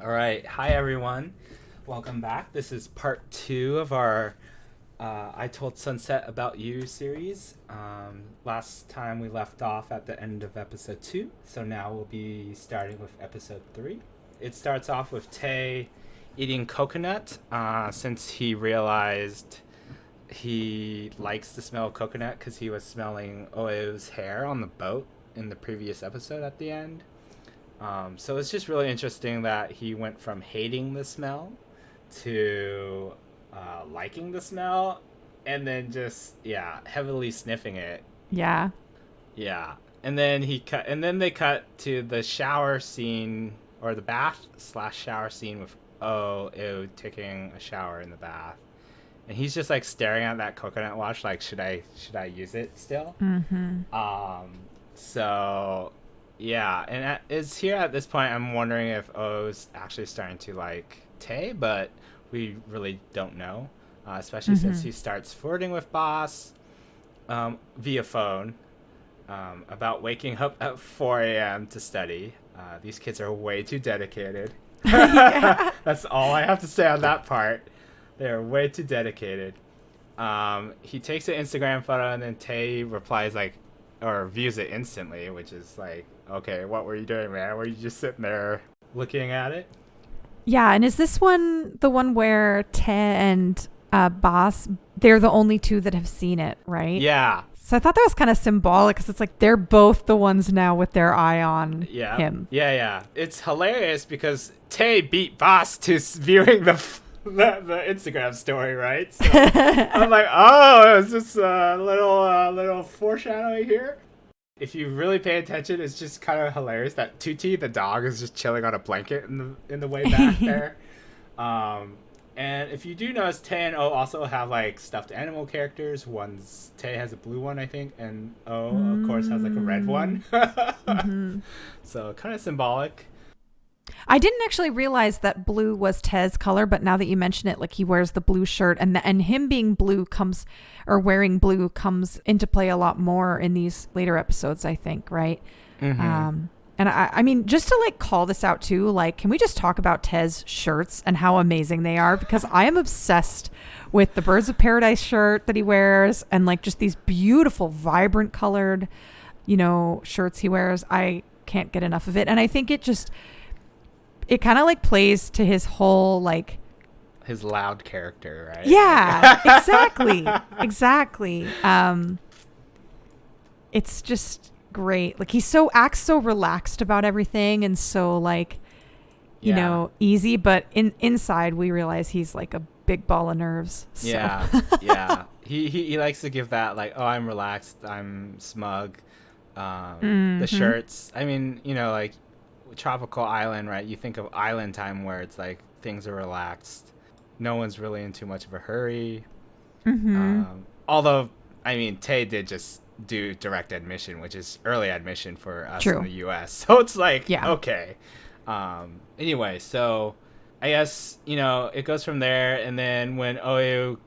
All right. Hi, everyone. Welcome back. This is part 2 of our I Told Sunset About You series. Last time we left off at the end of episode 2, so now we'll be starting with episode 3. It starts off with Tay eating coconut since he realized he likes the smell of coconut because he was smelling Oyo's hair on the boat in the previous episode at the end. So it's just really interesting that he went from hating the smell to liking the smell, and then just heavily sniffing it. Yeah. Yeah, and then they cut to the shower scene or the bath slash shower scene with ew, taking a shower in the bath, and he's just like staring at that coconut wash, like should I use it still? Mm-hmm. So yeah, and it's here at this point. I'm wondering if O's actually starting to like Tay, but we really don't know, especially since he starts flirting with Boss via phone about waking up at 4 a.m. to study. These kids are way too dedicated. That's all I have to say on that part. They are way too dedicated. He takes an Instagram photo and then Tay replies like, or views it instantly, which is like, okay, what were you doing, man? Were you just sitting there looking at it? Yeah, and is this one the one where Tay and Boss, they're the only two that have seen it, right? Yeah. So I thought that was kind of symbolic because it's like they're both the ones now with their eye on him. Yeah. It's hilarious because Tay beat Boss to viewing the Instagram story, right? So I'm like, oh, is this a little foreshadowing here? If you really pay attention, it's just kind of hilarious that Tutti, the dog, is just chilling on a blanket in the way back there. And if you do notice, Tay and O also have like stuffed animal characters. Tay has a blue one, I think, and O, of course, has like a red one. So kind of symbolic. I didn't actually realize that blue was Tez's color, but now that you mention it, like he wears the blue shirt, and him being blue wearing blue comes into play a lot more in these later episodes, I think, right? And I mean, just to like call this out too, like, can we just talk about Tez's shirts and how amazing they are? Because I am obsessed with the Birds of Paradise shirt that he wears, and like just these beautiful, vibrant colored, shirts he wears. I can't get enough of it, and I think it kind of like plays to his whole like his loud character, right? Yeah, exactly. It's just great. Like he acts so relaxed about everything and so like easy, but inside we realize he's like a big ball of nerves. So. Yeah. He likes to give that like, oh, I'm relaxed, I'm smug. The shirts. I mean, like tropical island, right? You think of island time where it's like things are relaxed, no one's really in too much of a hurry. Although I mean Tay did just do direct admission, which is early admission for us in the US, so it's like okay. Anyway, so I guess it goes from there, and then when Oyu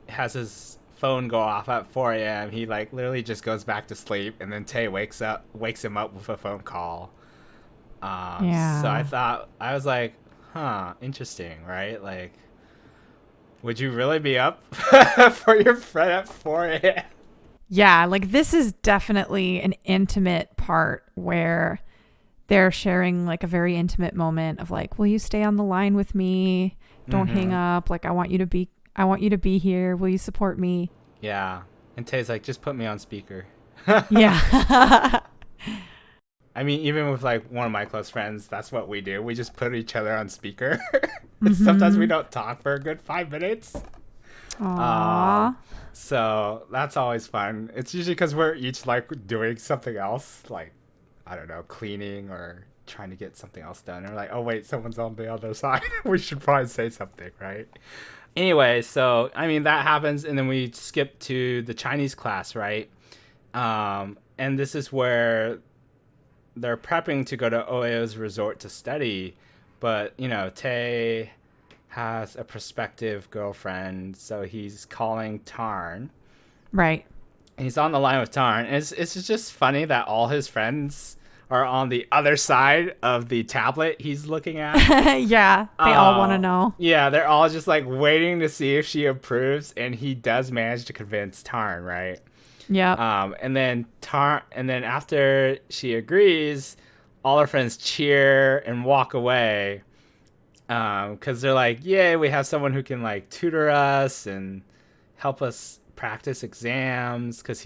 has his phone go off at 4 a.m. he like literally just goes back to sleep, and then Tay wakes him up with a phone call. So I was like, interesting, right? Like, would you really be up for your friend at 4 a.m.? Yeah, like this is definitely an intimate part where they're sharing like a very intimate moment of like, will you stay on the line with me? Don't hang up. Like, I want you to be here. Will you support me? Yeah. And Tay's like, just put me on speaker. Yeah. I mean, even with like one of my close friends, that's what we do. We just put each other on speaker. Sometimes we don't talk for a good 5 minutes. Aww. So that's always fun. It's usually because we're each like doing something else, like, I don't know, cleaning or trying to get something else done. And we're like, oh wait, someone's on the other side. We should probably say something, right? Anyway, so I mean that happens, and then we skip to the Chinese class, right? And this is where they're prepping to go to Oyo's resort to study, but Tay has a prospective girlfriend, so he's calling Tarn. Right. And he's on the line with Tarn. And it's just funny that all his friends are on the other side of the tablet he's looking at. Yeah, they all want to know. Yeah, they're all just like waiting to see if she approves, and he does manage to convince Tarn, right? Yep. And then after she agrees, all her friends cheer and walk away. Because they're like, yay, we have someone who can like tutor us and help us practice exams. Because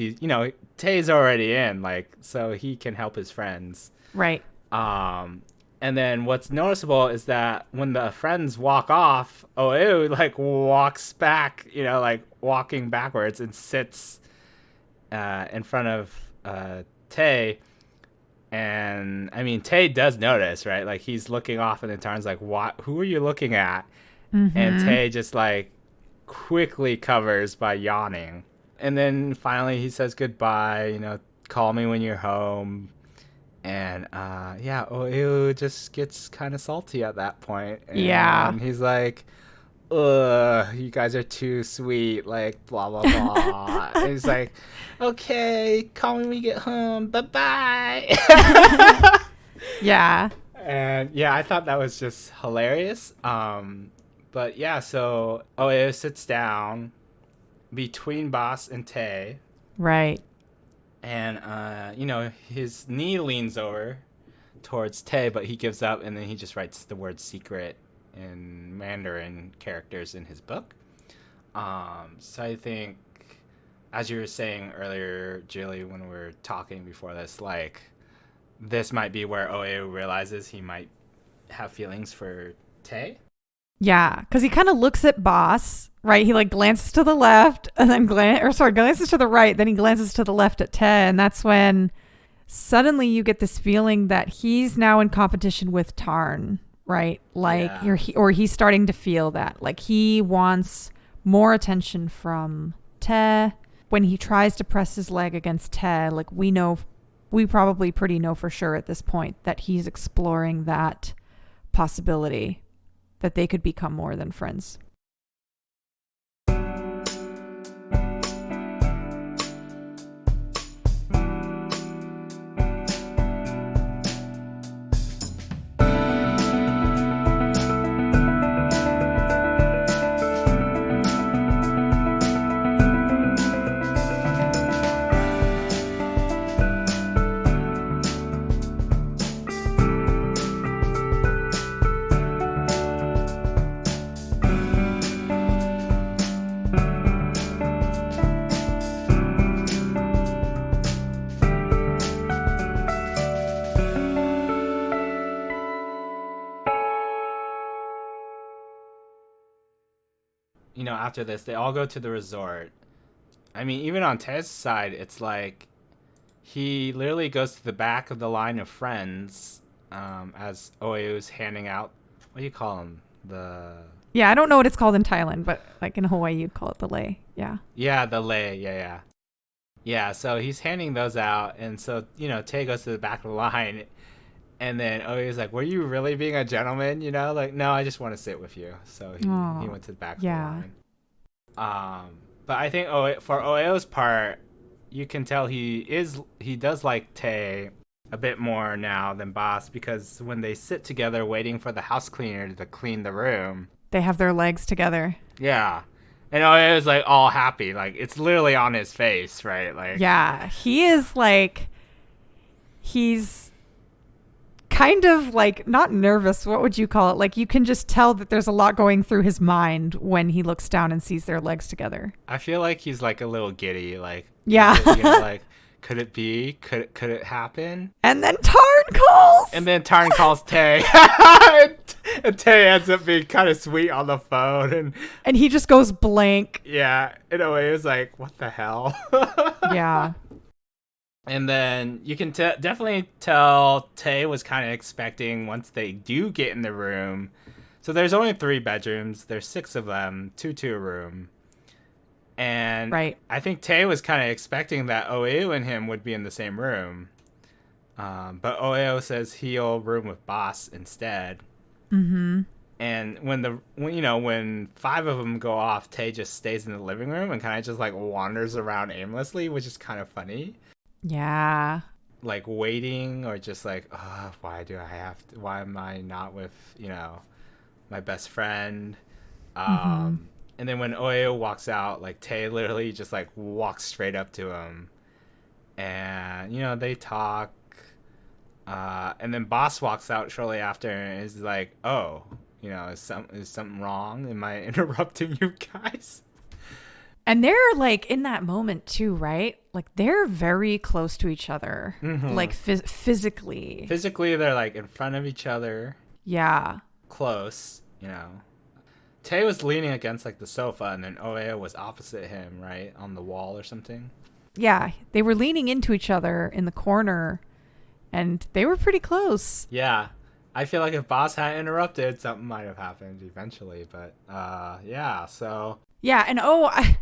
Tay's already in, like, so he can help his friends. Right. And then what's noticeable is that when the friends walk off, Oeu like walks back, like walking backwards and sits in front of Tay. And I mean, Tay does notice, right? Like he's looking off, and then Tarn's like, "What? Who are you looking at?" Mm-hmm. And Tay just like quickly covers by yawning. And then finally he says goodbye. Call me when you're home. And Oeu just gets kind of salty at that point. And he's like, ugh, you guys are too sweet, like, blah, blah, blah. And he's like, okay, call me when you get home, bye-bye. Yeah. And, I thought that was just hilarious. But, so Oeo sits down between Boss and Tay. Right. And, his knee leans over towards Tay, but he gives up, and then he just writes the word secret in Mandarin characters in his book. So I think, as you were saying earlier, Julie, when we were talking before this, like, this might be where Oeu realizes he might have feelings for Tay. Yeah, because he kind of looks at Boss, right? He like glances to the left and then glances to the right. Then he glances to the left at Tay, and that's when suddenly you get this feeling that he's now in competition with Tarn, right? Like he's starting to feel that, like he wants more attention from Tay. When he tries to press his leg against Tay, like we probably pretty know for sure at this point that he's exploring that possibility that they could become more than friends. After this, they all go to the resort. I mean, even on Tez's side, it's like he literally goes to the back of the line of friends as Oeu's handing out, what do you call them? I don't know what it's called in Thailand, but like in Hawaii, you'd call it the lei. Yeah. Yeah, the lei. Yeah. Yeah, so he's handing those out, and so, Tay goes to the back of the line, and then Oeu's like, were you really being a gentleman? Like, no, I just want to sit with you. So he went to the back of the line. But I think for Oeu's part, you can tell he does like Tay a bit more now than Boss, because when they sit together waiting for the house cleaner to clean the room, they have their legs together. Yeah. And Oeu's like all happy, like it's literally on his face, right? Like, yeah, he is like, he's kind of like not nervous. What would you call it? Like you can just tell that there's a lot going through his mind when he looks down and sees their legs together. I feel like he's like a little giddy, like, yeah, like, could it be? Could it happen? And then Tarn calls Tay. And Tay ends up being kind of sweet on the phone, and he just goes blank. Yeah, in a way, it was like, what the hell? Yeah. And then you can definitely tell Tay was kind of expecting, once they do get in the room. So there's only 3 bedrooms. There's 6 of them, 2 to a room. And right. I think Tay was kind of expecting that Oeu and him would be in the same room. But Oeu says he'll room with Boss instead. Mm-hmm. And when 5 of them go off, Tay just stays in the living room and kind of just like wanders around aimlessly, which is kind of funny. Yeah. like waiting or just like, oh, why am I not with, my best friend? Mm-hmm. And then when Oeo walks out, like Tay literally just like walks straight up to him, and they talk. And then Boss walks out shortly after and is like, "Oh, is something wrong? Am I interrupting you guys?" And they're like in that moment too, right? Like they're very close to each other, like physically. Physically, they're like in front of each other, Yeah. close. Tay was leaning against like the sofa, and then Oeo was opposite him, right on the wall or something. Yeah. They were leaning into each other in the corner, and they were pretty close. Yeah. I feel like if Boss hadn't interrupted, something might have happened eventually. But yeah, so. Yeah, and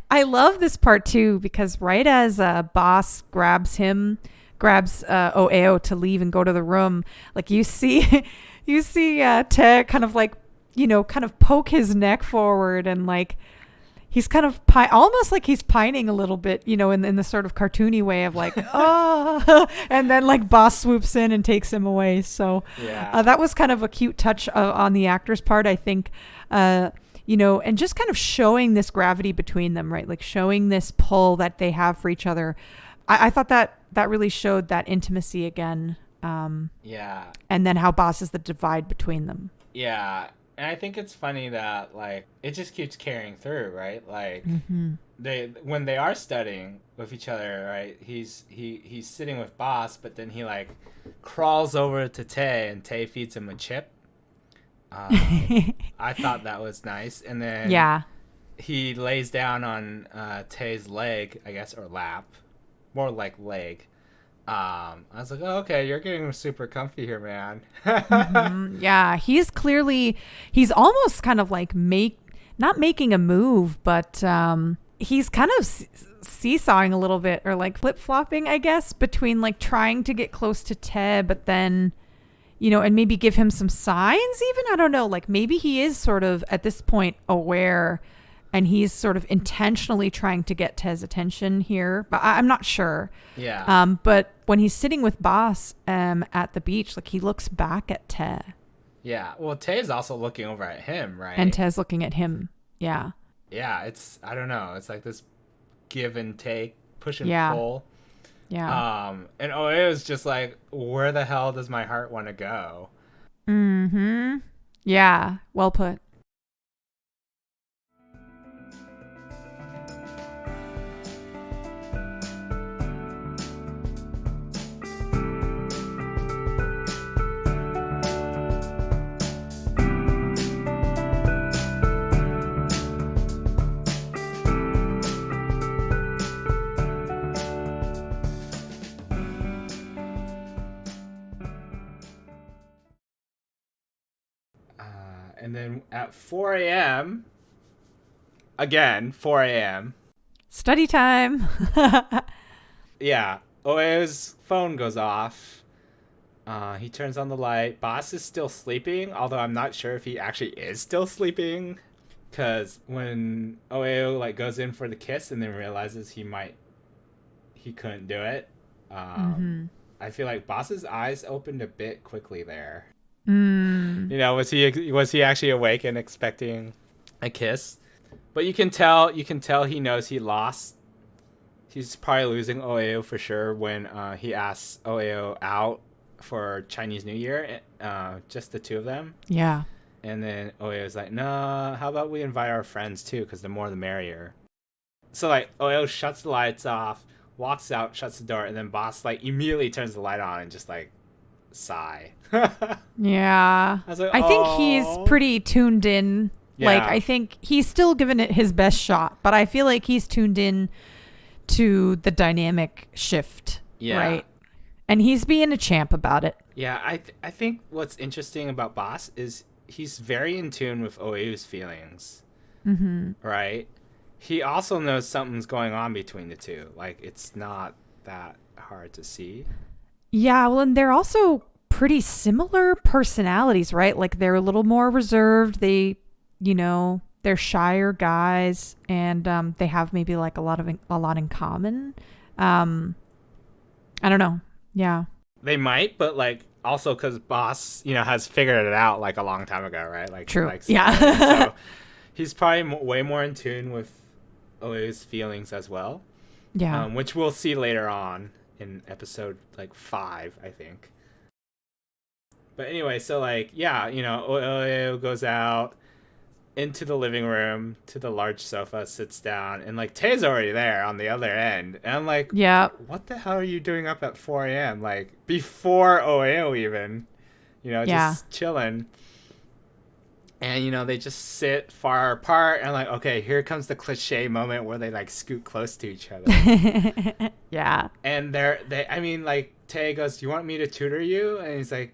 I love this part too because right as Boss grabs Oeo to leave and go to the room, like you see Ted kind of like kind of poke his neck forward and like he's kind of almost like he's pining a little bit, in the sort of cartoony way of like oh, and then like Boss swoops in and takes him away. So yeah, that was kind of a cute touch on the actor's part, I think. And just kind of showing this gravity between them, right? Like showing this pull that they have for each other. I thought that really showed that intimacy again. Yeah. And then how Boss is the divide between them. Yeah. And I think it's funny that like it just keeps carrying through, right? Like when they are studying with each other, right? He's sitting with Boss, but then he like crawls over to Tay and Tay feeds him a chip. I thought that was nice. And then he lays down on Tay's leg, I guess, or lap. More like leg. I was like, oh, okay, you're getting super comfy here, man. Yeah, he's almost kind of like not making a move, but he's kind of seesawing a little bit or like flip-flopping, I guess, between like trying to get close to Ted, but then and maybe give him some signs even. I don't know. Like maybe he is sort of at this point aware and he's sort of intentionally trying to get Ted's attention here. But I'm not sure. Yeah. But when he's sitting with Boss at the beach, like he looks back at Ted. Yeah. Well, Ted's also looking over at him, right? And Ted's looking at him. Yeah. Yeah. I don't know. It's like this give and take, push and pull. Yeah. And it was just like, where the hell does my heart want to go? Mm-hmm. Yeah. Well put. And then at 4 a.m., again, 4 a.m. Study time. Yeah. Oeo's phone goes off. He turns on the light. Boss is still sleeping, although I'm not sure if he actually is still sleeping. Because when Oeo like goes in for the kiss and then realizes he couldn't do it, I feel like Boss's eyes opened a bit quickly there. Was he actually awake and expecting a kiss? But you can tell he knows he lost. He's probably losing Oeo for sure when he asks Oeo out for Chinese New Year, just the two of them. Yeah. And then Oeo's like, "No, how about we invite our friends too? Because the more the merrier." So like Oeo shuts the lights off, walks out, shuts the door, and then Boss like immediately turns the light on and just like sigh. Yeah. I was like, I think he's pretty tuned in. Yeah. Like I think he's still giving it his best shot, but I feel like he's tuned in to the dynamic shift. Yeah. Right. And he's being a champ about it. Yeah, I think what's interesting about Boss is he's very in tune with Oeu's feelings. Right? He also knows something's going on between the two. Like, it's not that hard to see. Yeah, well, and they're also pretty similar personalities, right? Like, they're a little more reserved. They, they're shyer guys, and they have maybe like a lot in common. I don't know. Yeah. they might, but like also because Boss, has figured it out like a long time ago, right? Like, True. Like, Yeah. So he's probably way more in tune with OA's feelings as well. Yeah. Which we'll see later on in episode like 5, I think. But anyway, so like, yeah, OA goes out into the living room to the large sofa, sits down, and like Tay's already there on the other end. And I'm like, Yeah. what the hell are you doing up at 4 a.m.? Like before OAO even, just chilling. And, they just sit far apart and like, okay, here comes the cliche moment where they like scoot close to each other. Yeah. And like Tay goes, do you want me to tutor you? And he's like,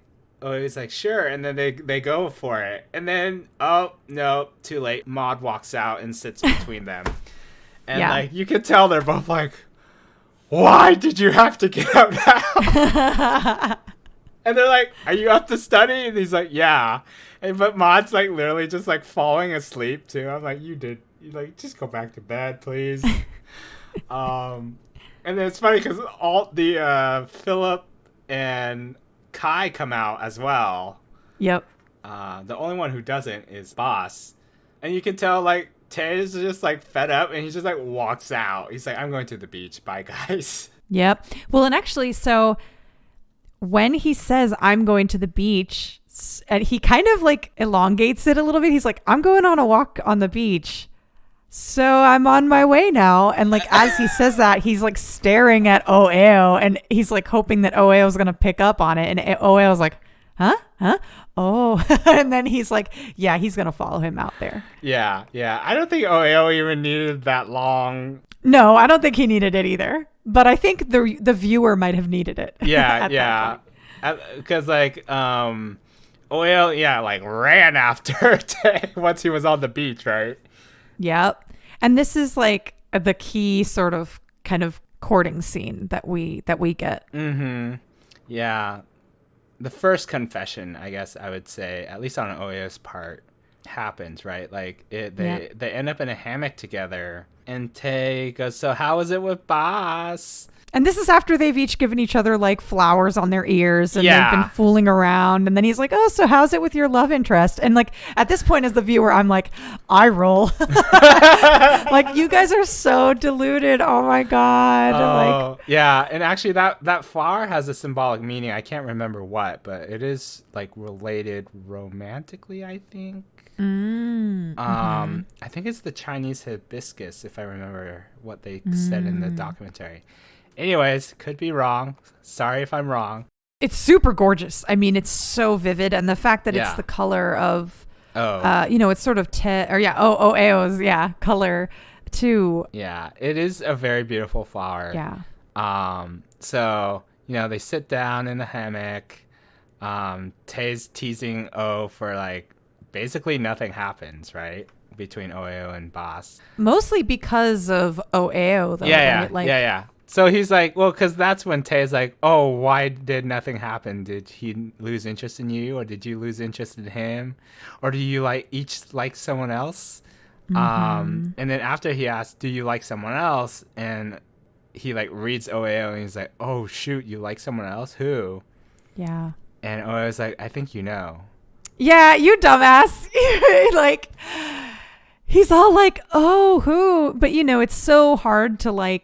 sure. And then they go for it. And then, oh, no, too late. Maud walks out and sits between them. And like, you can tell they're both like, why did you have to get up now? And they're like, are you up to study? And he's like, yeah. But Maud's like literally just like falling asleep too. I'm like, you like, just go back to bed, please. And then it's funny because all the Philip and Kai come out as well. Yep. The only one who doesn't is Boss. And you can tell like Tay is just like fed up and he just like walks out. He's like, I'm going to the beach. Bye, guys. Yep. Well, and actually, so when he says I'm going to the beach, and he kind of like elongates it a little bit. He's like, I'm going on a walk on the beach. So I'm on my way now. And like, as he says that, he's like staring at OAO and he's like hoping that OAO is going to pick up on it. And OAO is like, huh? Oh, and then he's like, yeah, he's going to follow him out there. Yeah. I don't think OAO even needed that long. No, I don't think he needed it either. But I think the viewer might have needed it. Yeah. Because like, OAO, like ran after Tay once he was on the beach, right? Yep. And this is like the key sort of kind of courting scene that we get. Mm-hmm. Yeah. The first confession, I guess I would say, at least on OAO's part, happens, right? Like they end up in a hammock together and Tay goes, so how was it with Boss? And this is after they've each given each other like flowers on their ears and they've been fooling around. And then he's like, oh, so how's it with your love interest? And like at this point as the viewer, I'm like, eye roll. Like, you guys are so deluded. Oh my God. Oh, yeah. And actually that flower has a symbolic meaning. I can't remember what, but it is like related romantically, I think. I think it's the Chinese hibiscus, if I remember what they said in the documentary. Anyways, could be wrong. Sorry if I'm wrong. It's super gorgeous. I mean, it's so vivid. And the fact that it's the color of, it's sort of OAO's, color too. Yeah, it is a very beautiful flower. Yeah. So, they sit down in the hammock. Tay's teasing O for like, basically nothing happens, right? Between OAO and Boss. Mostly because of OAO, though. Yeah. Right? Yeah. So he's like, well, because that's when Tay's like, oh, why did nothing happen? Did he lose interest in you? Or did you lose interest in him? Or do you each like someone else? And then after he asks, do you like someone else? And he reads OAO and he's like, oh, shoot, you like someone else? Who? Yeah. And OAO's like, I think you know. Yeah, you dumbass. He's all like, oh, who? But, it's so hard to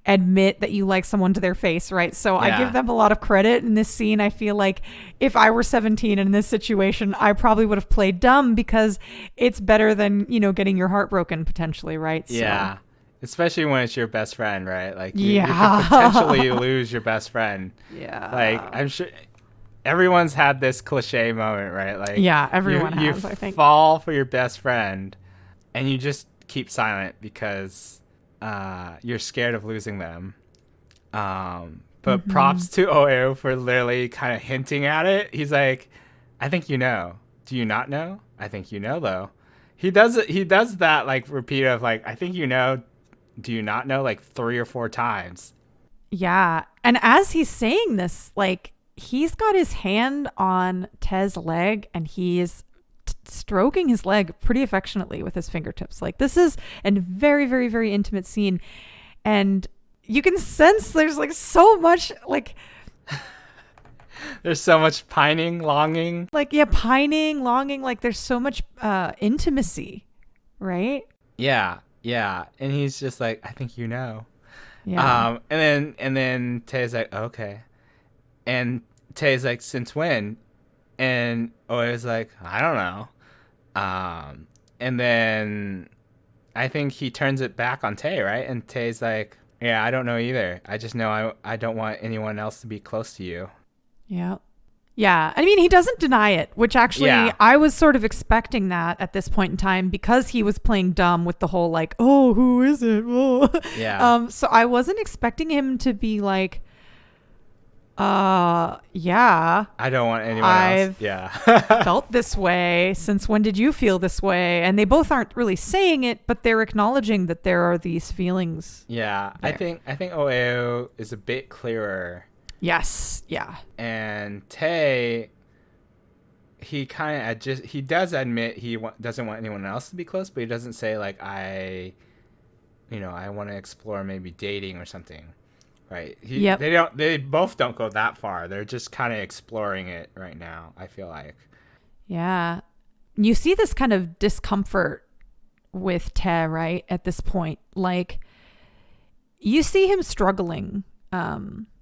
admit that you like someone to their face, right? So I give them a lot of credit in this scene. I feel like if I were 17 in this situation, I probably would have played dumb because it's better than, getting your heart broken potentially, right? Yeah. So. Especially when it's your best friend, right? You could potentially lose your best friend. Yeah. I'm sure everyone's had this cliche moment, right? Yeah, everyone has, I think. You fall for your best friend and you just keep silent because you're scared of losing them. But props to OAO for literally kind of hinting at it. He's like, I think you know. Do you not know? I think you know, though. He does that repeat of I think you know. Do you not know 3 or 4 times? Yeah. And as he's saying this, he's got his hand on Tez's leg and he is stroking his leg pretty affectionately with his fingertips. This is a very, very, very intimate scene. And you can sense there's so much There's so much pining, longing. Like, yeah, pining, longing. Like, there's so much intimacy, right? Yeah, yeah. And he's just like, I think you know. Yeah. And then Tay's like, okay. And Tay's like, since when? And Oe's like, I don't know. And then I think he turns it back on Tay, right? And Tay's like, yeah, I don't know either. I just know I don't want anyone else to be close to you. Yeah. Yeah. I mean, he doesn't deny it, which actually Yeah. I was sort of expecting that at this point in time because he was playing dumb with the whole like, oh, who is it? Oh. Yeah. So I wasn't expecting him to be like, yeah, I don't want anyone I've else. Yeah. felt this way. Since when did you feel this way? And they both aren't really saying it, but they're acknowledging that there are these feelings. Yeah. There. I think Oeo is a bit clearer. Yes. Yeah. And Tay, he kind of he does admit he doesn't want anyone else to be close, but he doesn't say like I want to explore maybe dating or something, right? Yep. They both don't go that far. They're just kind of exploring it right now, I feel like. Yeah. You see this kind of discomfort with Tay, right? At this point, like you see him struggling.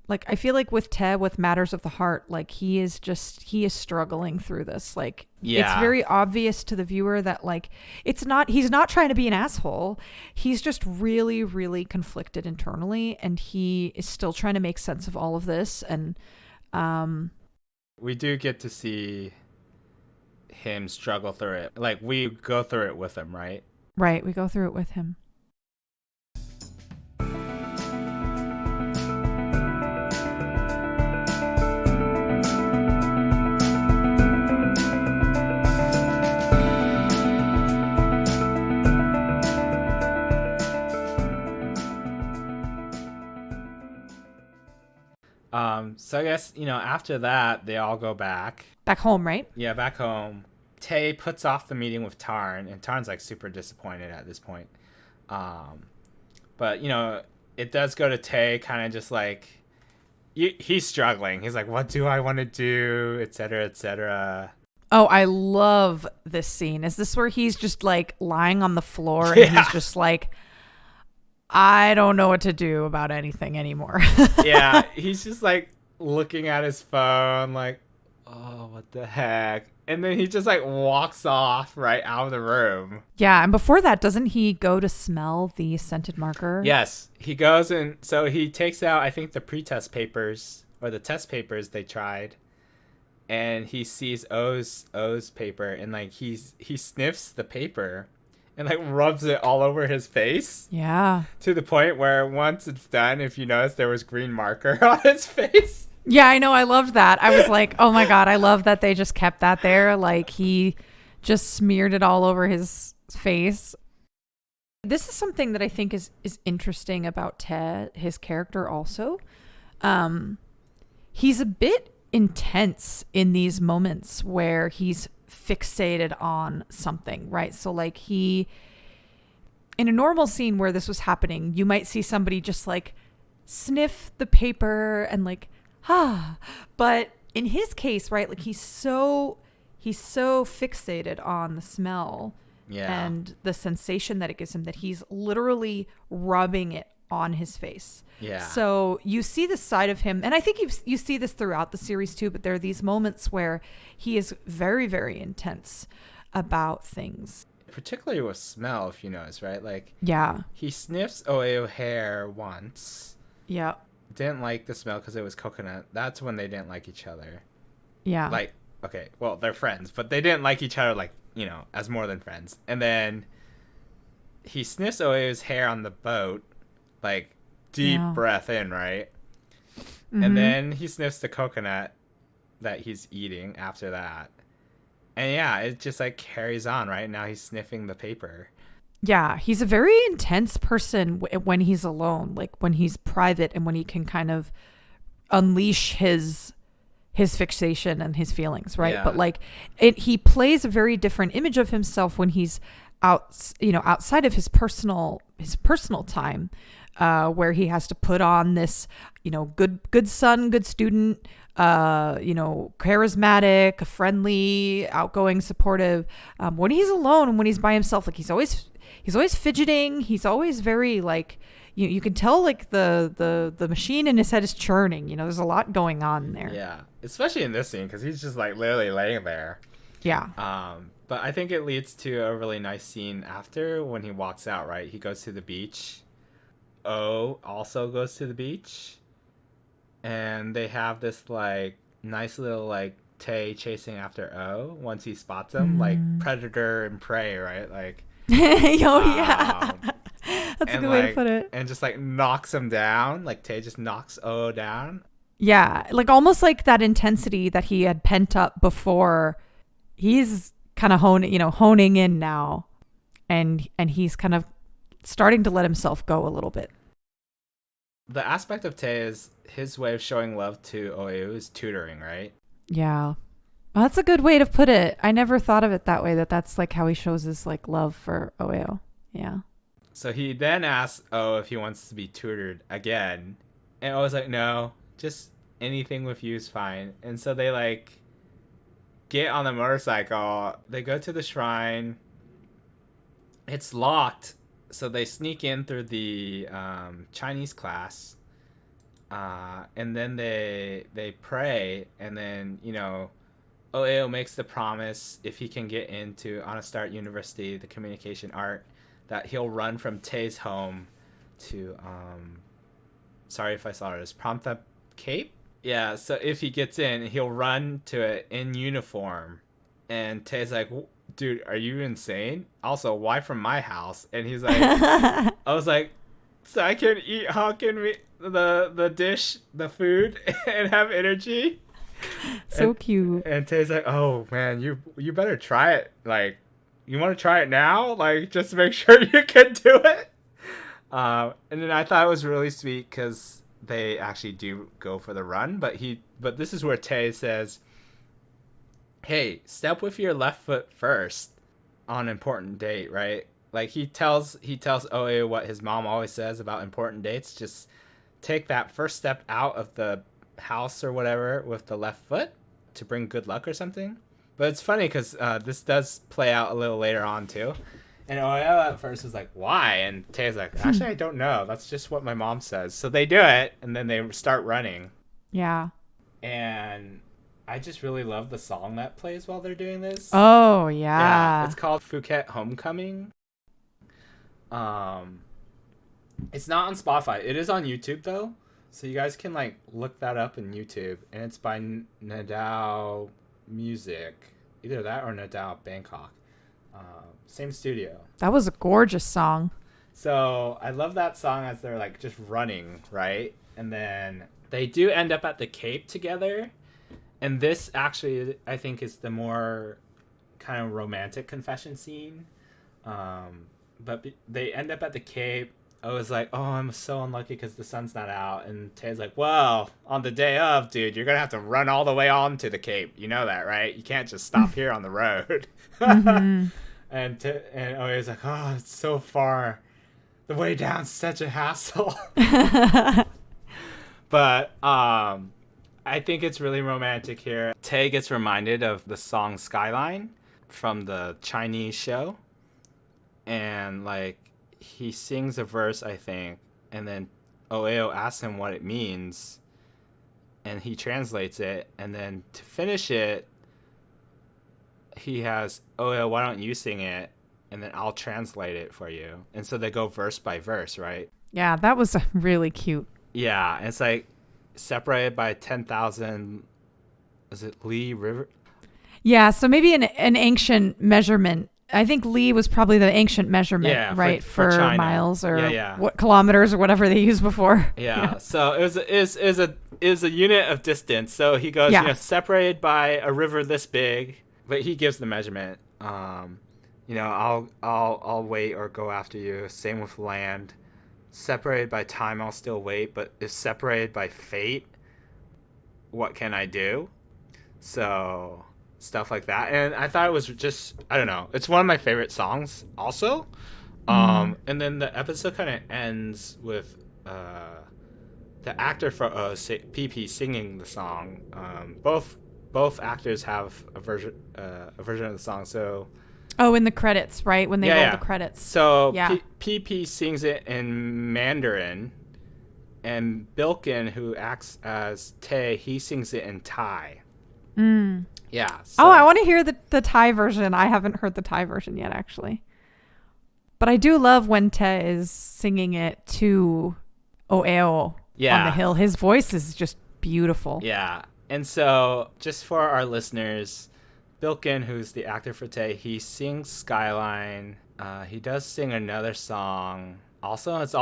Like I feel like with Tay, with matters of the heart, like he is struggling through this. Like it's very obvious to the viewer that like he's not trying to be an asshole. He's just really, really conflicted internally, and he is still trying to make sense of all of this. And we do get to see him struggle through it. Like we go through it with him, right? Right, we go through it with him. So I guess, after that, they all go back. Back home, right? Yeah, back home. Tay puts off the meeting with Tarn, and Tarn's, like, super disappointed at this point. But, it does go to Tay kind of just, like, he's struggling. He's like, what do I want to do, et cetera, et cetera. Oh, I love this scene. Is this where he's just, like, lying on the floor and he's just like, I don't know what to do about anything anymore. Yeah, he's just like looking at his phone like, oh, what the heck? And then he just like walks off right out of the room. Yeah, and before that, doesn't he go to smell the scented marker? Yes, he goes and so he takes out, I think, the pretest papers or the test papers they tried. And he sees O's paper and like he sniffs the paper. And like rubs it all over his face. Yeah. To the point where once it's done, if you notice, there was green marker on his face. Yeah, I know. I loved that. I was like, oh my God, I love that they just kept that there. Like he just smeared it all over his face. This is something that I think is interesting about Ted, his character also. He's a bit intense in these moments where he's fixated on something, right? So like in a normal scene where this was happening, you might see somebody just like sniff the paper and like, but in his case, right, like he's so fixated on the smell and the sensation that it gives him that he's literally rubbing it on his face. Yeah. So you see this side of him, and I think you see this throughout the series too, but there are these moments where he is very, very intense about things. Particularly with smell, if you notice, right? Like, yeah, he sniffs Oeo hair once. Yeah. Didn't like the smell because it was coconut. That's when they didn't like each other. Yeah. Like, okay, well, they're friends, but they didn't like each other, like, as more than friends. And then he sniffs Oeo's hair on the boat, like, deep breath in, right? Mm-hmm. And then he sniffs the coconut that he's eating after that. And yeah, it just like carries on, right? Now he's sniffing the paper. Yeah, he's a very intense person when he's alone, like when he's private and when he can kind of unleash his fixation and his feelings, right? Yeah. But like he plays a very different image of himself when he's outside of his personal time. where he has to put on this, good son, good student, charismatic, friendly, outgoing, supportive. When he's alone and when he's by himself, like he's always fidgeting. He's always very like, you can tell like the machine in his head is churning. There's a lot going on there. Yeah, especially in this scene because he's just like literally laying there. Yeah. But I think it leads to a really nice scene after when he walks out, right? He goes to the beach. O also goes to the beach. And they have this, like, nice little, like, Tay chasing after O once he spots him. Like, predator and prey, right? Like... yeah. That's a good way to put it. And just, like, knocks him down. Like, Tay just knocks O down. Yeah. Like, almost like that intensity that he had pent up before. He's kind of honing in now, and he's kind of starting to let himself go a little bit. The aspect of Tay is his way of showing love to Oeu is tutoring, right? Yeah, well, that's a good way to put it. I never thought of it that way. That's like how he shows his like love for Oeu. Yeah. So he then asks O if he wants to be tutored again, and Ou's like, no, just anything with you is fine. And so they like get on the motorcycle. They go to the shrine. It's locked, so they sneak in through the Chinese class, and then they pray, and then Oeo makes the promise if he can get into Anastart University, the communication art, that he'll run from Tay's home to sorry if I saw this, Prompta Cape. Yeah, so if he gets in, he'll run to it in uniform. And Tay's like, dude, are you insane? Also, why from my house? And he's like, I was like, so I can eat the dish, the food, and have energy? So cute. And Tay's like, oh, man, you better try it. Like, you want to try it now? Like, just to make sure you can do it? And then I thought it was really sweet because they actually do go for the run, but this is where Tay says, hey, step with your left foot first on important date, right? Like he tells Oe what his mom always says about important dates, just take that first step out of the house or whatever with the left foot to bring good luck or something. But it's funny because this does play out a little later on too. And Oeo at first is like, why? And Tay's like, actually, I don't know. That's just what my mom says. So they do it, and then they start running. Yeah. And I just really love the song that plays while they're doing this. Oh, yeah. It's called Phuket Homecoming. It's not on Spotify. It is on YouTube, though. So you guys can, like, look that up in YouTube. And it's by Nadao Music. Either that or Nadao Bangkok. Same studio. That was a gorgeous song. So I love that song as they're like just running, right? And then they do end up at the Cape together. And this actually, I think, is the more kind of romantic confession scene. But they end up at the Cape. I was like, oh, I'm so unlucky because the sun's not out. And Tay's like, well, on the day of, dude, you're going to have to run all the way on to the Cape. You know that, right? You can't just stop here on the road. Mm-hmm. And Oe's like, oh, it's so far. The way down's such a hassle. But I think it's really romantic here. Tay gets reminded of the song Skyline from the Chinese show. And, like, he sings a verse, I think. And then Oeo asks him what it means. And he translates it. And then to finish it, he has, Oeo, why don't you sing it? And then I'll translate it for you. And so they go verse by verse, right? Yeah, that was really cute. Yeah, and it's like separated by 10,000, is it Li River? Yeah, so maybe an ancient measurement. I think Li was probably the ancient measurement, right? For miles or what kilometers or whatever they used before. Yeah. So it was a unit of distance. So he goes, separated by a river this big. But he gives the measurement. I'll wait or go after you. Same with land. Separated by time, I'll still wait. But if separated by fate, what can I do? So stuff like that. And I thought it was just, I don't know. It's one of my favorite songs also. Mm. And then the episode kind of ends with the actor for PP singing the song. Both actors have a version of the song. So Oh, in the credits, right? When they roll the yeah. credits. So Yeah. PP sings it in Mandarin, and Bilkin, who acts as Tay, he sings it in Thai. Mm. Yeah. Oh, I So want to hear the Thai version. I haven't heard the Thai version yet, actually. But I do love when Te is singing it to Oeo on yeah. the hill. His voice is just beautiful. Yeah. And so, just for our listeners, Bilkin, who's the actor for Tay, he sings Skyline. He does sing another song. Also, it's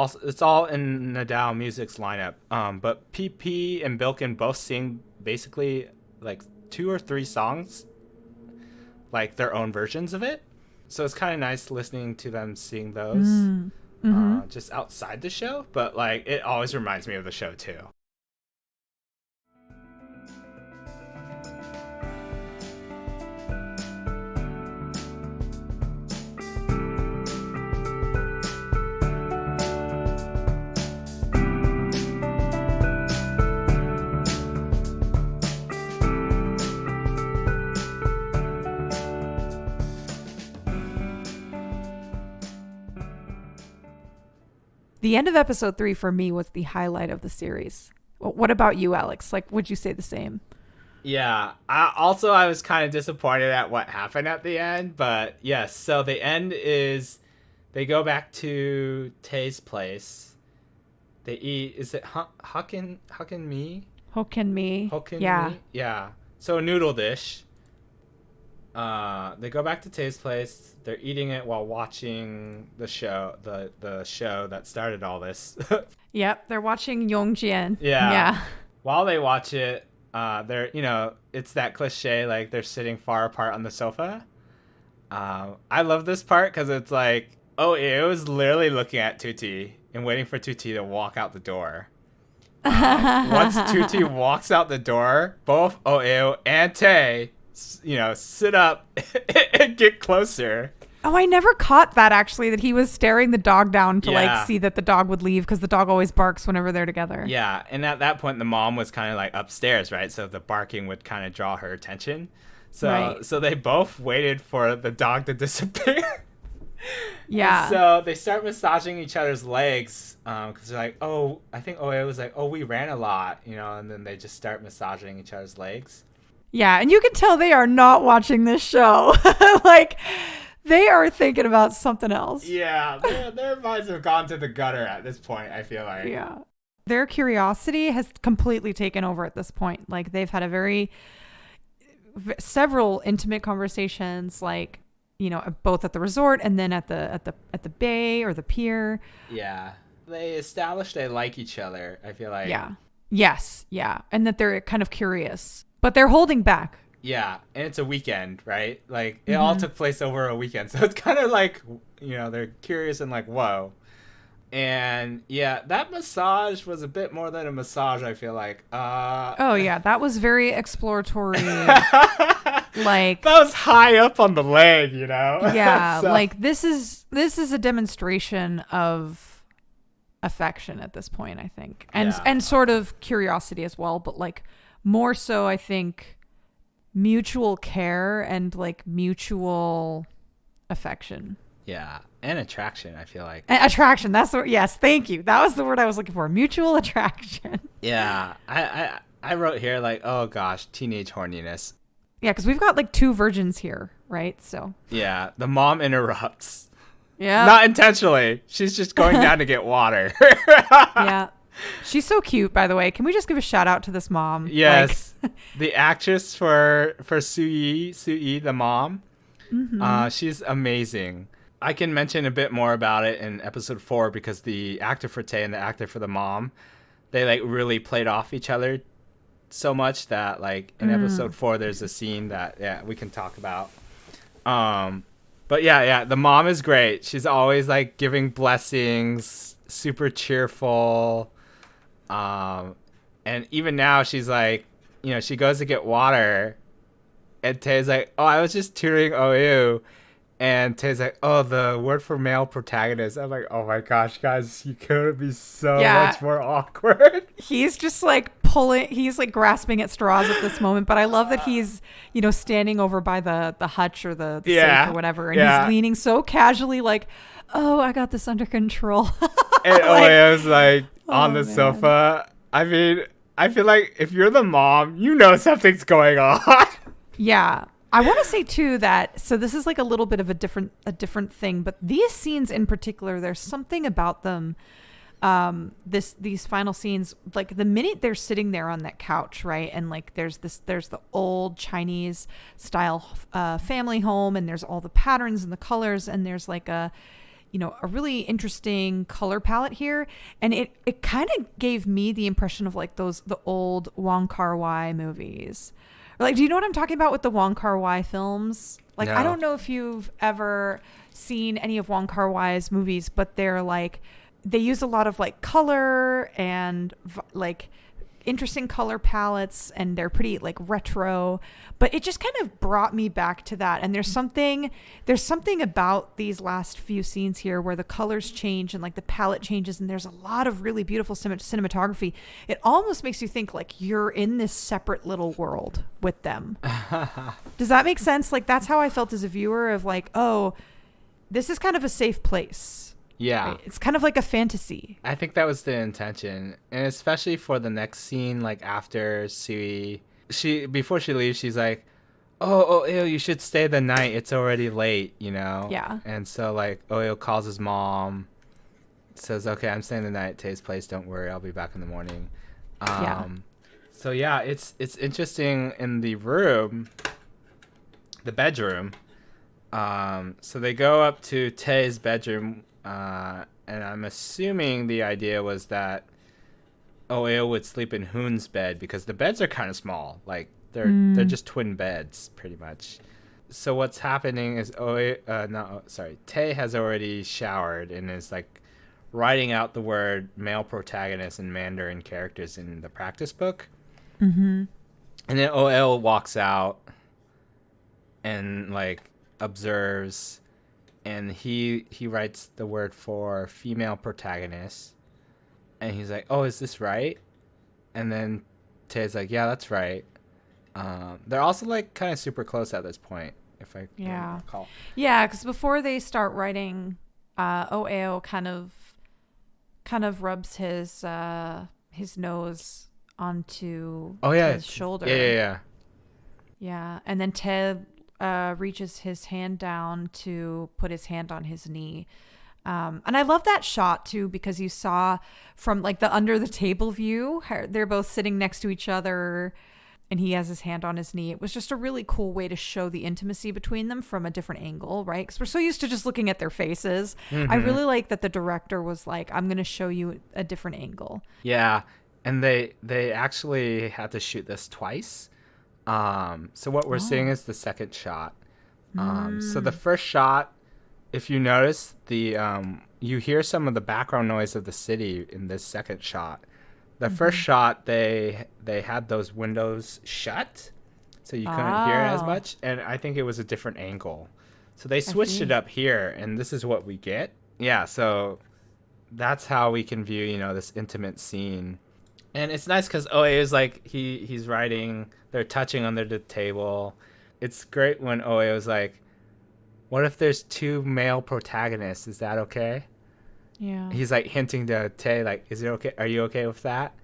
all in Nadal Music's lineup. But PP and Bilkin both sing basically like 2 or 3 songs, like their own versions of it. So it's kind of nice listening to them sing those just outside the show. But like, it always reminds me of the show too. The end of episode 3 for me was the highlight of the series. What about you, Alex? Like, would you say the same? Yeah. I was kind of disappointed at what happened at the end, but yes. So the end is they go back to Tay's place. They eat. Is it Hokkien me? Hokkien me. Hokkien Yeah. me? Yeah. So a noodle dish. They go back to Tay's place. They're eating it while watching the show, the show that started all this. Yep. They're watching Yongjian. Yeah. Yeah. While they watch it, it's that cliche, like they're sitting far apart on the sofa. I love this part because it's like, oh, it was literally looking at Tutti and waiting for Tutti to walk out the door. Once Tutti walks out the door, both Oeo and Tay, sit up and get closer. Oh, I never caught that, actually, that he was staring the dog down to Yeah. like see that the dog would leave, because the dog always barks whenever they're together. Yeah, and at that point, the mom was kind of like upstairs, right? So the barking would kind of draw her attention. So they both waited for the dog to disappear. Yeah. And so they start massaging each other's legs because they're like, oh, I think Oe was like, oh, we ran a lot, and then they just start massaging each other's legs. Yeah, and you can tell they are not watching this show. Like, they are thinking about something else. Yeah, their minds have gone to the gutter at this point, I feel like. Yeah. Their curiosity has completely taken over at this point. Like, they've had several intimate conversations, like, both at the resort and then at the bay or the pier. Yeah. They established they like each other, I feel like. Yeah. Yes. Yeah. And that they're kind of curious, but they're holding back. Yeah, and it's a weekend, right? Like, it all took place over a weekend. So it's kind of like, they're curious and like, whoa. And yeah, that massage was a bit more than a massage, I feel like. Oh, yeah. That was very exploratory. Like, that was high up on the leg, Yeah. So, like, this is a demonstration of affection at this point, I think. And sort of curiosity as well. But like, more so, I think, mutual care and like mutual affection. Yeah, and attraction, I feel like. Attraction, that's the word. Yes, thank you. That was the word I was looking for. Mutual attraction. Yeah, I wrote here like, oh gosh, teenage horniness. Yeah, because we've got like 2 virgins here, right? So yeah, the mom interrupts. Yeah, not intentionally. She's just going down to get water. Yeah. She's so cute, by the way. Can we just give a shout out to this mom? Yes. Like, the actress for Sui, the mom. She's amazing. I can mention a bit more about it in episode 4 because the actor for Tay and the actor for the mom, they like really played off each other so much that like in episode 4 there's a scene that we can talk about. But yeah, the mom is great. She's always like giving blessings, super cheerful. And even now she's like, she goes to get water and Tay's like, oh, I was just tutoring OU. And Tay's like, oh, the word for male protagonist. I'm like, oh my gosh, guys, you could be so much more awkward. He's just like he's like grasping at straws at this moment. But I love that he's, standing over by the hutch or the safe or whatever. And he's leaning so casually like, oh, I got this under control. And Oeo's like on the sofa. I mean, I feel like if you're the mom, you know something's going on. Yeah. I want to say too that this is like a little bit of a different thing, but these scenes in particular, there's something about them. These final scenes, like the minute they're sitting there on that couch, right, and like there's the old Chinese style family home, and there's all the patterns and the colors, and there's like a really interesting color palette here, and it kind of gave me the impression of like the old Wong Kar-wai movies. Like, do you know what I'm talking about with the Wong Kar-wai films? Like, no. I don't know if you've ever seen any of Wong Kar-wai's movies, but they're like, they use a lot of like color and like interesting color palettes, and they're pretty like retro, but it just kind of brought me back to that. And there's something about these last few scenes here where the colors change and like the palette changes, and there's a lot of really beautiful cinematography. It almost makes you think like you're in this separate little world with them. Does that make sense? Like, that's how I felt as a viewer of like, oh, this is kind of a safe place. Yeah. Right? It's kind of like a fantasy. I think that was the intention. And especially for the next scene, like after before she leaves, she's like, oh, ew, you should stay the night. It's already late, Yeah. And so like Oyo calls his mom, says, okay, I'm staying the night at Tay's place. Don't worry. I'll be back in the morning. So yeah, it's interesting in the bedroom. So they go up to Tay's bedroom, and I'm assuming the idea was that Oeo would sleep in Hoon's bed because the beds are kind of small. Like they're just twin beds pretty much. So what's happening is Tay has already showered and is like writing out the word male protagonist in Mandarin characters in the practice book. Mm-hmm. And then Oeo walks out and like observes, and he writes the word for female protagonist, and he's like, oh, is this right? And then Tay's like, yeah, that's right. They're also like kind of super close at this point, if I recall. Yeah, because before they start writing, Oeo kind of rubs his nose onto his shoulder. Yeah, and then Ted reaches his hand down to put his hand on his knee. And I love that shot too, because you saw from like the under the table view, they're both sitting next to each other and he has his hand on his knee. It was just a really cool way to show the intimacy between them from a different angle, right? Because we're so used to just looking at their faces. Mm-hmm. I really like that the director was like, I'm going to show you a different angle. Yeah. And they actually had to shoot this twice. So what we're seeing is the second shot. So the first shot, if you notice, you hear some of the background noise of the city in this second shot. The first shot, they had those windows shut, so you couldn't hear as much, and I think it was a different angle. So they switched it up here, and this is what we get. Yeah, so that's how we can view, this intimate scene. And it's nice because Oe is like, he's writing, they're touching under the table. It's great when Oe is like, what if there's two male protagonists? Is that okay? Yeah. He's like hinting to Tay, like, is it okay? Are you okay with that?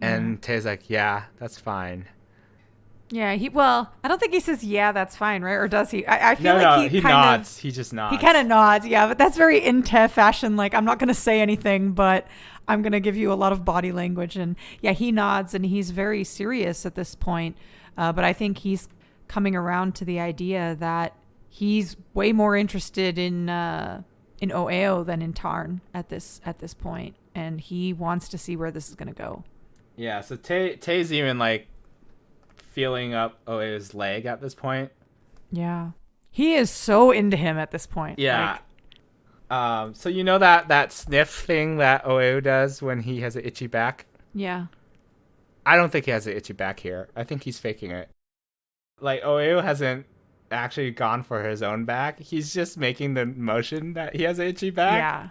And Tay's like, yeah, that's fine. Yeah, I don't think he says, yeah, that's fine, right? Or does he? I feel like he nods. He just nods. He kind of nods, yeah, but that's very in Tay fashion. Like, I'm not going to say anything, but I'm going to give you a lot of body language. And yeah, he nods and he's very serious at this point. But I think he's coming around to the idea that he's way more interested in Oeo than in Tarn at this point, and he wants to see where this is going to go. Yeah, so Tay's even like feeling up Oeo's leg at this point. Yeah, he is so into him at this point. Yeah. So that sniff thing that Oeo does when he has an itchy back? Yeah. I don't think he has an itchy back here. I think he's faking it. Like, Oeo hasn't actually gone for his own back. He's just making the motion that he has an itchy back. Yeah.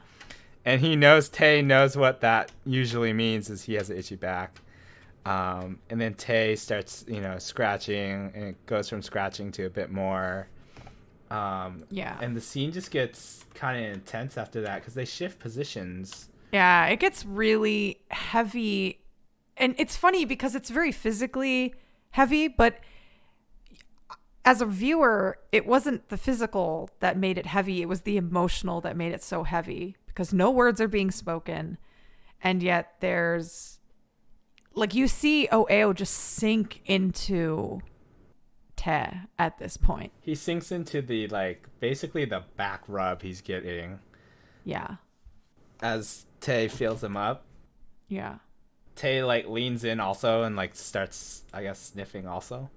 And he knows, Tay knows what that usually means is he has an itchy back. And then Tay starts, scratching, and it goes from scratching to a bit more. Yeah. And the scene just gets kind of intense after that because they shift positions. Yeah, it gets really heavy. And it's funny because it's very physically heavy, but as a viewer, it wasn't the physical that made it heavy. It was the emotional that made it so heavy because no words are being spoken. And yet there's, like, you see Oeo just sink into Te at this point. He sinks into the, basically the back rub he's getting. Yeah. As Tay feels him up. Yeah. Tay, leans in also and, starts, I guess, sniffing also.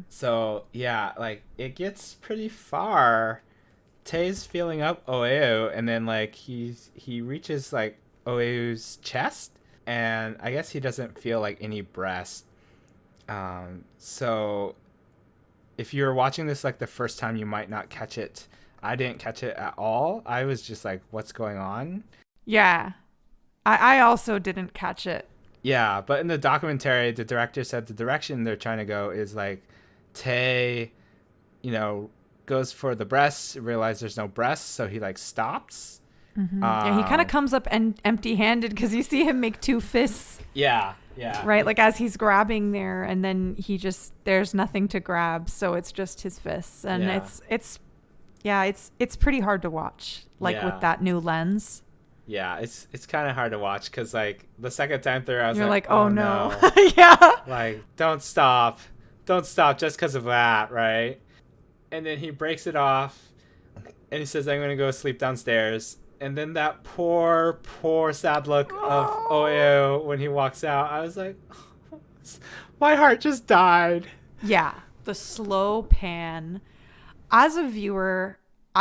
So, yeah, it gets pretty far. Tay's feeling up Oeo, and then, he reaches, Oeo's chest, and I guess he doesn't feel, any breast. So, if you're watching this, the first time, you might not catch it. I didn't catch it at all. I was just what's going on? Yeah. I also didn't catch it. Yeah, but in the documentary, the director said the direction they're trying to go is Tay, goes for the breasts, realizes there's no breasts, so he stops. Mm-hmm. Yeah, he kind of comes up empty-handed because you see him make two fists. Yeah. Right, as he's grabbing there, and then there's nothing to grab, so it's just his fists, and it's pretty hard to watch, with that new lens. Yeah, it's kind of hard to watch because the second time through, I was You're oh no. Yeah. Don't stop just because of that, right? And then he breaks it off, and he says, "I'm gonna go sleep downstairs." And then that poor sad look of Oeo when he walks out, I was like, my heart just died. Yeah, the slow pan. As a viewer,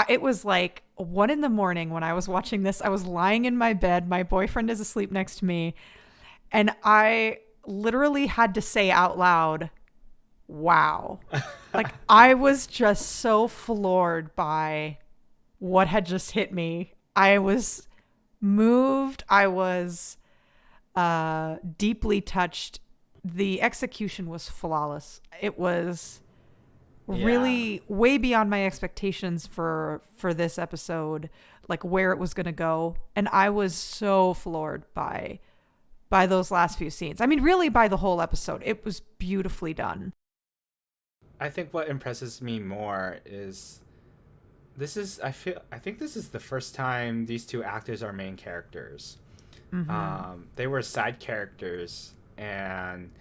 it was 1 a.m. when I was watching this. I was lying in my bed. My boyfriend is asleep next to me. And I literally had to say out loud, wow. I was just so floored by what had just hit me. I was moved. I was deeply touched. The execution was flawless. It was really way beyond my expectations for this episode, where it was going to go. And I was so floored by those last few scenes. I mean, really by the whole episode. It was beautifully done. I think what impresses me more is I think this is the first time these two actors are main characters. Mm-hmm. They were side characters, and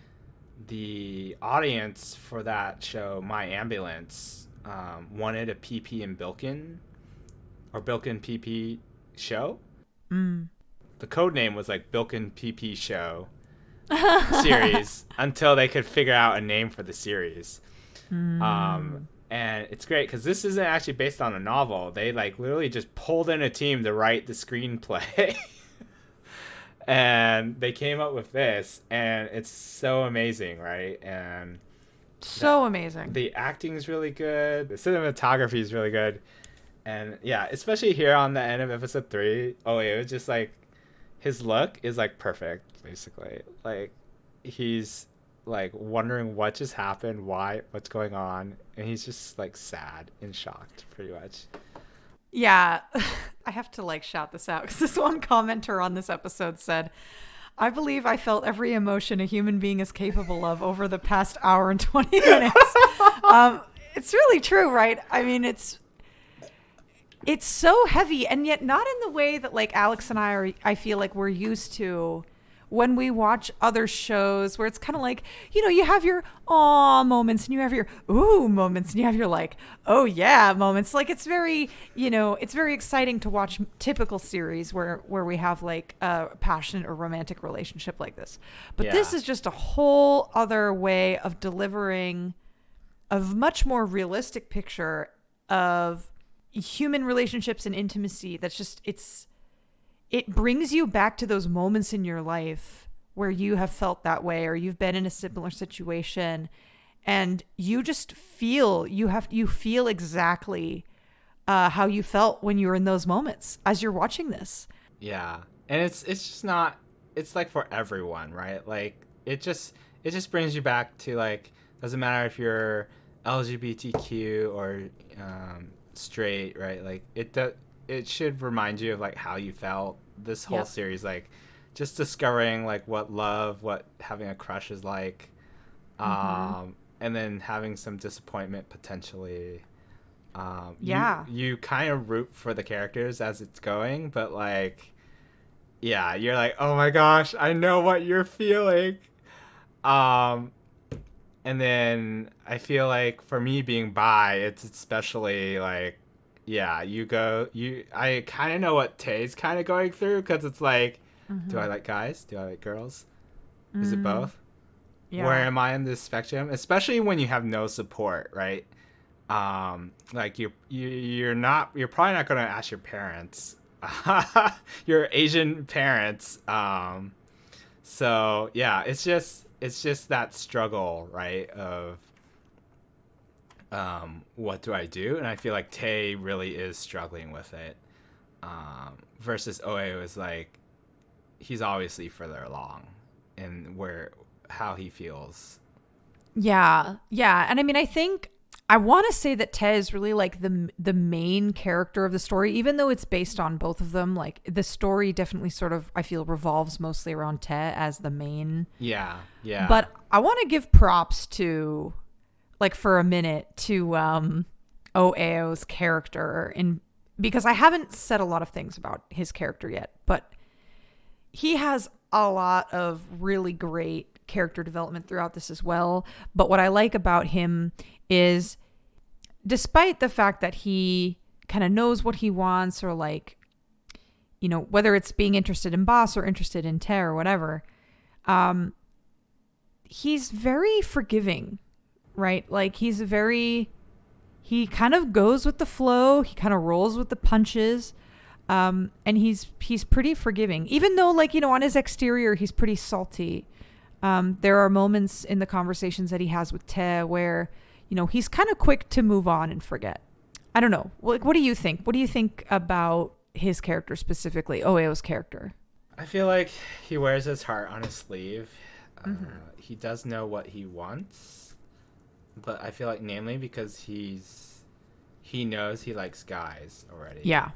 the audience for that show, My Ambulance, wanted a PP and Bilkin, or Bilkin PP show. The code name was Bilkin PP show series until they could figure out a name for the series. And it's great because this isn't actually based on a novel. They literally just pulled in a team to write the screenplay. And they came up with this, and it's so amazing, right? And so amazing. The acting is really good. The cinematography is really good. And yeah, especially here on the end of episode 3, it was just his look is perfect, basically. He's wondering what just happened, what's going on, and he's just sad and shocked, pretty much. Yeah, I have to shout this out because this one commenter on this episode said, "I believe I felt every emotion a human being is capable of over the past hour and 20 minutes." It's really true, right? I mean, it's so heavy, and yet not in the way that Alex and I feel we're used to when we watch other shows, where it's kind of you have your aw moments, and you have your ooh moments, and you have your oh yeah moments. It's very, it's very exciting to watch typical series where we have a passionate or romantic relationship like this. But this is just a whole other way of delivering a much more realistic picture of human relationships and intimacy. That's just, it brings you back to those moments in your life where you have felt that way, or you've been in a similar situation, and you just feel you feel exactly how you felt when you were in those moments as you're watching this. Yeah. And it's just not, it's like for everyone, right? Like it just brings you back to like, doesn't matter if you're LGBTQ or straight, right? Like it should remind you of like how you felt this whole Yep. series, like just discovering like what love, what having a crush is like, Mm-hmm. and then having some disappointment potentially. Yeah. You kind of root for the characters as it's going, but like, yeah, you're like, oh my gosh, I know what you're feeling. Um, and then I feel like for me being bi, it's especially like, yeah, I kind of know what Tay's kind of going through because it's like, do I Mm-hmm. like guys? Do I like girls? Is it Mm, both? Where yeah. am I in this spectrum? Especially when you have no support, right? Like you're probably not going to ask your parents, your Asian parents. So yeah, it's just that struggle, right? Of what do I do? And I feel like Tay really is struggling with it. Versus Oe was like, he's obviously further along in where how he feels. Yeah. Yeah. And I mean, I think I want to say that Te is really like the main character of the story, even though it's based on both of them. Like the story definitely sort of I feel revolves mostly around Te as the main. Yeah, yeah, But I want to give props to like for a minute to Oeo's character in because I haven't said a lot of things about his character yet, but he has a lot of really great character development throughout this as well. But what I like about him is despite the fact that he kind of knows what he wants or like, you know, whether it's being interested in Boss or interested in Te or whatever, um, he's very forgiving, right? Like he kind of goes with the flow. He kind of rolls with the punches. And he's pretty forgiving, even though like, you know, on his exterior, he's pretty salty. There are moments in the conversations that he has with Te where, you know, he's kind of quick to move on and forget. I don't know. Like, what do you think? What do you think about his character specifically, Oeo's character? I feel like he wears his heart on his sleeve. Mm-hmm. He does know what he wants, but I feel like namely because he knows he likes guys already. Yeah,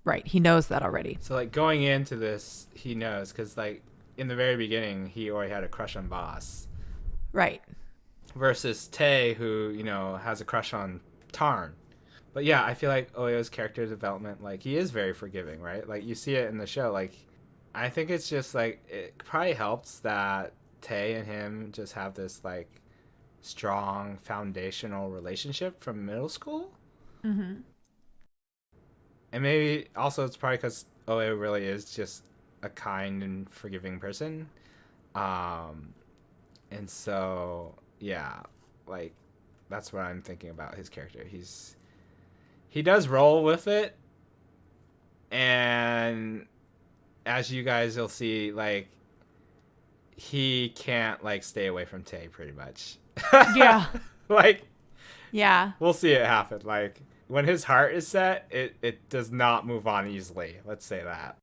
right. He knows that already. So like going into this, he knows because like in the very beginning, he already had a crush on Boss. Right. Versus Tay, who has a crush on Tarn. But yeah, I feel like Oyo's character development, like he is very forgiving, right? Like you see it in the show. Like I think it's just like it probably helps that Tay and him just have this like strong foundational relationship from middle school. Mm-hmm. And maybe also it's probably because Oyo really is just a kind and forgiving person. Um, and so yeah, like that's what I'm thinking about his character. He does roll with it, and as you guys will see, like he can't like stay away from Tay pretty much. Yeah. Like Yeah. we'll see it happen. Like when his heart is set, it does not move on easily. Let's say that.